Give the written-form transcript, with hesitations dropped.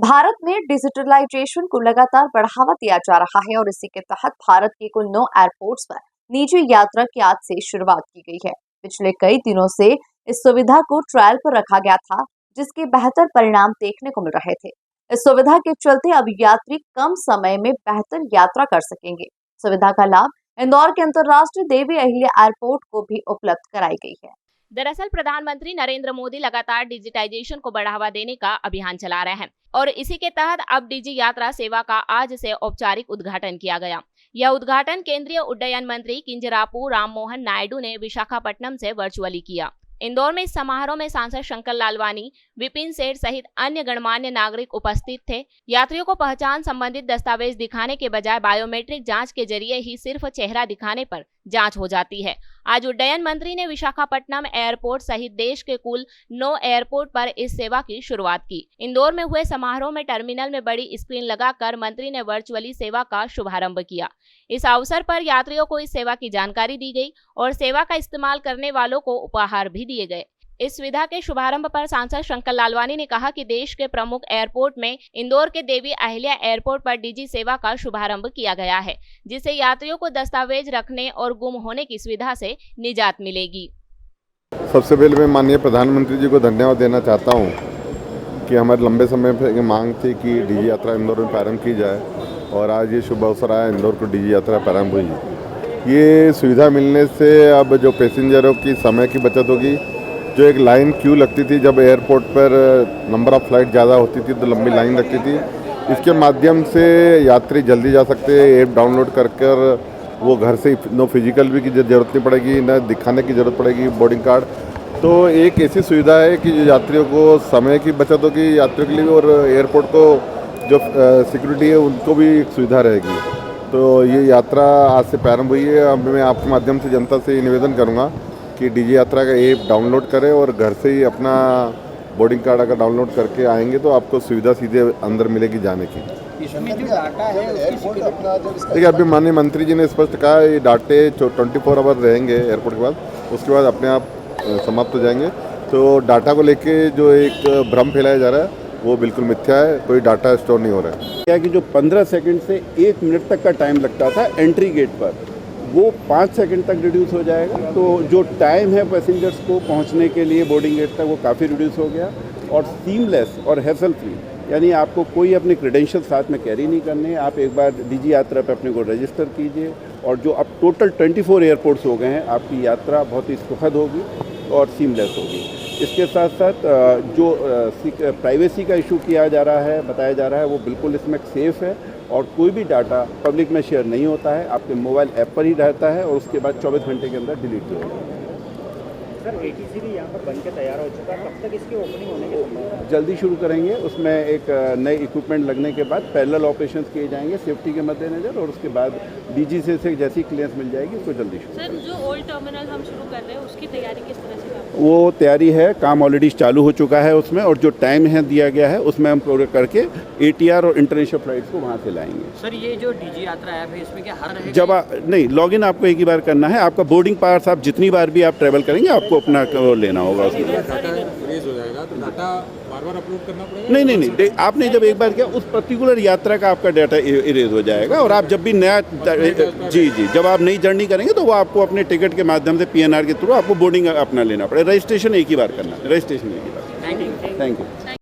भारत में डिजिटलाइजेशन को लगातार बढ़ावा दिया जा रहा है और इसी के तहत भारत के कुल 9 एयरपोर्ट्स पर निजी यात्रा की आज से शुरुआत की गई है। पिछले कई दिनों से इस सुविधा को ट्रायल पर रखा गया था, जिसके बेहतर परिणाम देखने को मिल रहे थे। इस सुविधा के चलते अब यात्री कम समय में बेहतर यात्रा कर सकेंगे। सुविधा का लाभ इंदौर के अंतर्राष्ट्रीय देवी अहिल्या एयरपोर्ट को भी उपलब्ध कराई गई है। दरअसल प्रधानमंत्री नरेंद्र मोदी लगातार डिजिटाइजेशन को बढ़ावा देने का अभियान चला रहे हैं और इसी के तहत अब डिजी यात्रा सेवा का आज से औपचारिक उद्घाटन किया गया। यह उद्घाटन केंद्रीय उड्डयन मंत्री किंजरापू राममोहन नायडू ने विशाखापट्टनम से वर्चुअली किया। इंदौर में इस समारोह में सांसद शंकर लालवानी, विपिन सेठ सहित अन्य गणमान्य नागरिक उपस्थित थे। यात्रियों को पहचान संबंधित दस्तावेज दिखाने के बजाय बायोमेट्रिक जांच के जरिए ही सिर्फ चेहरा दिखाने पर जांच हो जाती है। आज उड्डयन मंत्री ने विशाखापट्टनम एयरपोर्ट सहित देश के कुल 9 एयरपोर्ट पर इस सेवा की शुरुआत की। इंदौर में हुए समारोह में टर्मिनल में बड़ी स्क्रीन लगाकर मंत्री ने वर्चुअली सेवा का शुभारंभ किया। इस अवसर पर यात्रियों को इस सेवा की जानकारी दी गई और सेवा का इस्तेमाल करने वालों को उपहार भी दिए गए। इस सुविधा के शुभारंभ पर सांसद शंकर लालवानी ने कहा कि देश के प्रमुख एयरपोर्ट में इंदौर के देवी अहिल्या एयरपोर्ट पर डिजी सेवा का शुभारंभ किया गया है, जिससे यात्रियों को दस्तावेज रखने और गुम होने की सुविधा से निजात मिलेगी। सबसे पहले मैं माननीय प्रधानमंत्री जी को धन्यवाद देना चाहता हूँ कि हमारे लंबे समय से मांग थी कि डिजी यात्रा इंदौर में प्रारंभ की जाए और आज ये शुभ अवसर आया, इंदौर को डिजी यात्रा प्रारंभ हुई। ये सुविधा मिलने से अब जो पैसेंजरों की समय की बचत होगी। जो एक लाइन क्यू लगती थी, जब एयरपोर्ट पर नंबर ऑफ फ्लाइट ज़्यादा होती थी तो लंबी लाइन लगती थी, इसके माध्यम से यात्री जल्दी जा सकते हैं। ऐप डाउनलोड कर वो घर से नो फिजिकल भी की ज़रूरत नहीं पड़ेगी, न दिखाने की ज़रूरत पड़ेगी बोर्डिंग कार्ड। तो एक ऐसी सुविधा है कि जो यात्रियों को समय की बचत होगी यात्रियों के लिए, और एयरपोर्ट को जो सिक्योरिटी है उनको भी एक सुविधा रहेगी। तो ये यात्रा आज से प्रारंभ हुई है। अब मैं आपके माध्यम से जनता से निवेदन करूँगा कि डिजी यात्रा का ऐप डाउनलोड करें और घर से ही अपना बोर्डिंग कार्ड अगर डाउनलोड करके आएंगे तो आपको सुविधा सीधे अंदर मिलेगी जाने की। देखिए, अभी माननीय मंत्री जी ने स्पष्ट कहा ये डाटे 24 आवर रहेंगे एयरपोर्ट के बाद, उसके बाद अपने आप समाप्त हो जाएंगे। तो डाटा को लेके जो एक भ्रम फैलाया जा रहा है वो बिल्कुल मिथ्या है, कोई डाटा स्टोर नहीं हो रहा है। क्या कि जो 15 सेकंड से 1 मिनट तक का टाइम लगता था एंट्री गेट पर, वो 5 सेकंड तक रिड्यूस हो जाएगा। तो जो टाइम है पैसेंजर्स को पहुंचने के लिए बोर्डिंग गेट तक, वो काफ़ी रिड्यूस हो गया और सीमलेस और हैसल फ्री, यानी आपको कोई अपने क्रेडेंशियल साथ में कैरी नहीं करने। आप एक बार डिजी यात्रा पे अपने को रजिस्टर कीजिए और जो अब टोटल 24 एयरपोर्ट्स हो गए हैं, आपकी यात्रा बहुत ही सुखद होगी और सीमलेस होगी। इसके साथ साथ जो प्राइवेसी का इशू किया जा रहा है, बताया जा रहा है, वो बिल्कुल इसमें सेफ़ है और कोई भी डाटा पब्लिक में शेयर नहीं होता है, आपके मोबाइल ऐप पर ही रहता है और उसके बाद 24 घंटे के अंदर डिलीट हो जाता है। सर, ATC भी यहाँ पर बन के तैयार हो चुका है, कब तक इसकी ओपनिंग होने की? जल्दी शुरू करेंगे। उसमें एक नए इक्विपमेंट लगने के बाद पैरेलल ऑपरेशंस किए जाएंगे सेफ्टी के मद्देनज़र, और उसके बाद डीजी से जैसी क्लियरेंस मिल जाएगी उसको जल्दी शुरू। सर, जो ओल्ड टर्मिनल हम शुरू कर रहे हैं उसकी तैयारी किस तरह से? वो तैयारी है, काम ऑलरेडी चालू हो चुका है उसमें, और जो टाइम है दिया गया है उसमें हम पूरे करके ATR और इंटरनेशनल फ्लाइट्स को वहाँ से लाएंगे। सर, ये जो डिजी यात्रा ऐप है इसमें क्या हर रहेगा? जब नहीं, लॉगिन आपको एक ही बार करना है। आपका बोर्डिंग पास आप जितनी बार भी आप ट्रैवल करेंगे आपको अपना लेना होगा उसमें। डाटा फ्रीज हो जाएगा तो डाटा बार-बार अपलोड करना पड़ेगा? नहीं, आपने जब एक बार किया उस पर्टिकुलर यात्रा का आपका डाटा इरेज हो जाएगा, और आप जब भी नया जी जब आप नई जर्नी करेंगे तो वो आपको अपने टिकट के माध्यम से PNR के थ्रू आपको बोर्डिंग अपना लेना पड़ेगा। रजिस्ट्रेशन एक ही बार करना है, रजिस्ट्रेशन एक ही बार। Thank you. Thank you.